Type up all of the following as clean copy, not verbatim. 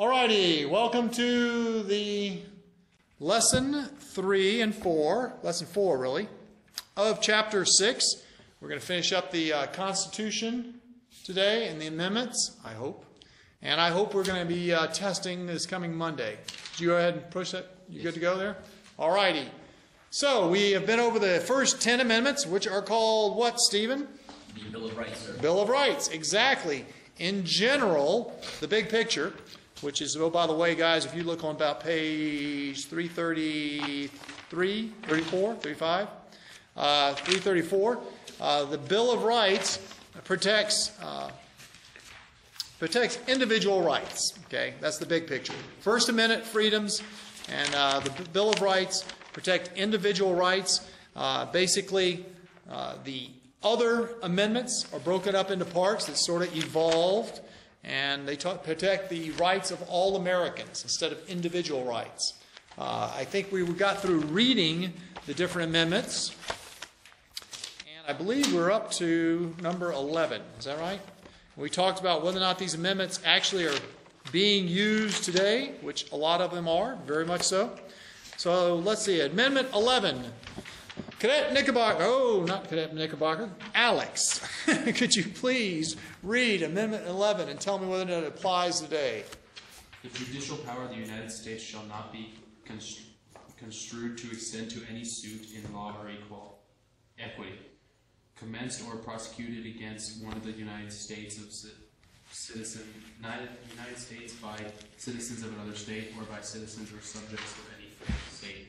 Alrighty, welcome to the lesson 3 and 4, lesson 4 really, of chapter 6. We're going to finish up the Constitution today and the amendments, I hope. And I hope we're going to be testing this coming Monday. Did you go ahead and push that? You good to go there? Alrighty. So we have been over the first 10 amendments, which are called what, Stephen? The Bill of Rights, sir. Bill of Rights, exactly. In general, the big picture, which is, oh, by the way, guys, if you look on about page 333, 34, 35, 334, the Bill of Rights protects individual rights. Okay, that's the big picture. First Amendment freedoms and the Bill of Rights protect individual rights. Basically, the other amendments are broken up into parts that sort of evolved, and they protect the rights of all Americans instead of individual rights. I think we got through reading the different amendments, and I believe we're up to number 11. Is that right? We talked about whether or not these amendments actually are being used today, which a lot of them are, very much so. So let's see, Amendment 11. Cadet Knickerbocker, oh, not Cadet Knickerbocker, Alex, could you please read Amendment 11 and tell me whether or not it applies today? The judicial power of the United States shall not be construed to extend to any suit in law or equity, commenced or prosecuted against one of the United States United States by citizens of another state or by citizens or subjects of any state.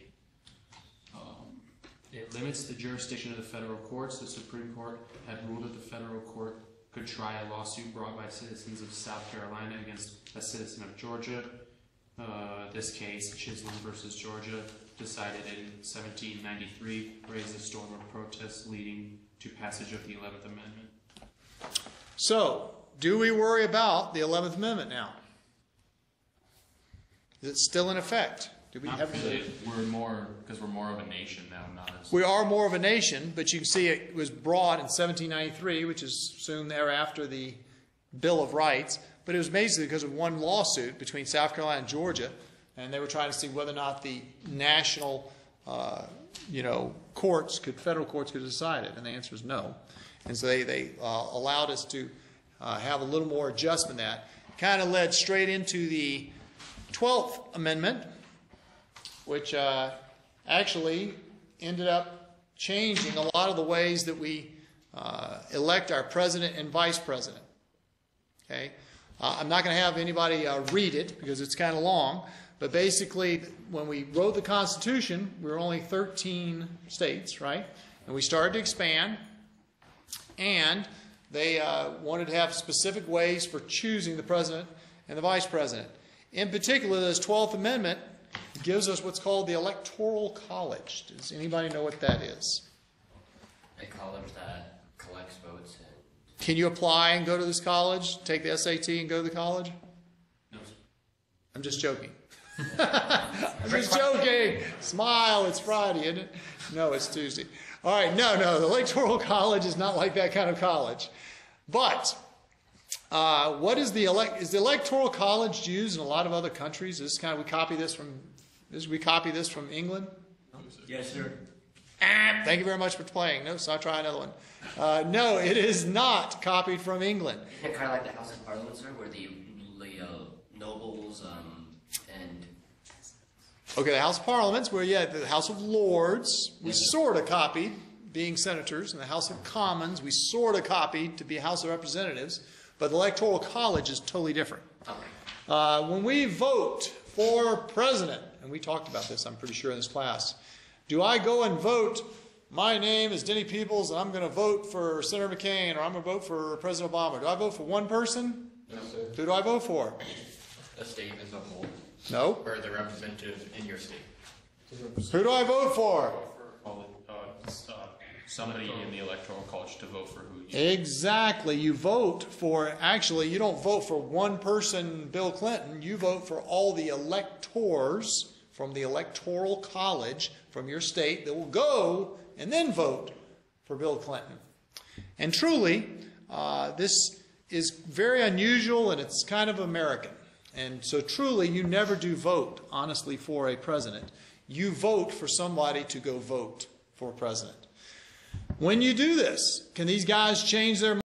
It limits the jurisdiction of the federal courts. The Supreme Court had ruled that the federal court could try a lawsuit brought by citizens of South Carolina against a citizen of Georgia. This case, Chisholm versus Georgia, decided in 1793, raised a storm of protests leading to passage of the 11th Amendment. So, do we worry about the 11th Amendment now? Is it still in effect? Not really. We're more of a nation now, not as... We are more of a nation, but you can see it was brought in 1793, which is soon thereafter the Bill of Rights. But it was basically because of one lawsuit between South Carolina and Georgia, and they were trying to see whether or not the national, courts, federal courts could decide it, and the answer is no. And so they allowed us to have a little more adjustment in that. Kind of led straight into the 12th Amendment, which actually ended up changing a lot of the ways that we elect our president and vice president. Okay, I'm not going to have anybody read it because it's kind of long, but basically when we wrote the Constitution, we were only 13 states, right? And we started to expand, and they wanted to have specific ways for choosing the president and the vice president. In particular, this 12th Amendment gives us what's called the Electoral College. Does anybody know what that is? A college that collects votes. Can you apply and go to this college, take the SAT and go to the college? No. I'm just joking. I'm just joking. Smile, it's Friday, isn't it? No, it's Tuesday. All right, no, the Electoral College is not like that kind of college. But what is the Electoral College used in a lot of other countries? We copy this from England? Yes, sir. Thank you very much for playing. No, so I'll try another one. No, it is not copied from England. Kind of like the House of Parliament, sir, where the nobles and... Okay, the House of Parliaments, where the House of Lords, we sort of copied, being senators, and the House of Commons, we sort of copied to be House of Representatives, but the Electoral College is totally different. Okay. When we vote for president, and we talked about this, I'm pretty sure, in this class, do I go and vote, my name is Denny Peoples, and I'm going to vote for Senator McCain, or I'm going to vote for President Obama? Do I vote for one person? No, sir. Who do I vote for? A state as a whole. No. Or the representative in your state. Who do I vote for? Somebody in the Electoral College to vote for who you... Exactly. You vote for, actually, you don't vote for one person, Bill Clinton. You vote for all the electors from the Electoral College from your state that will go and then vote for Bill Clinton. And truly, this is very unusual, and it's kind of American. And so truly, you never do vote, honestly, for a president. You vote for somebody to go vote for a president. When you do this, can these guys change their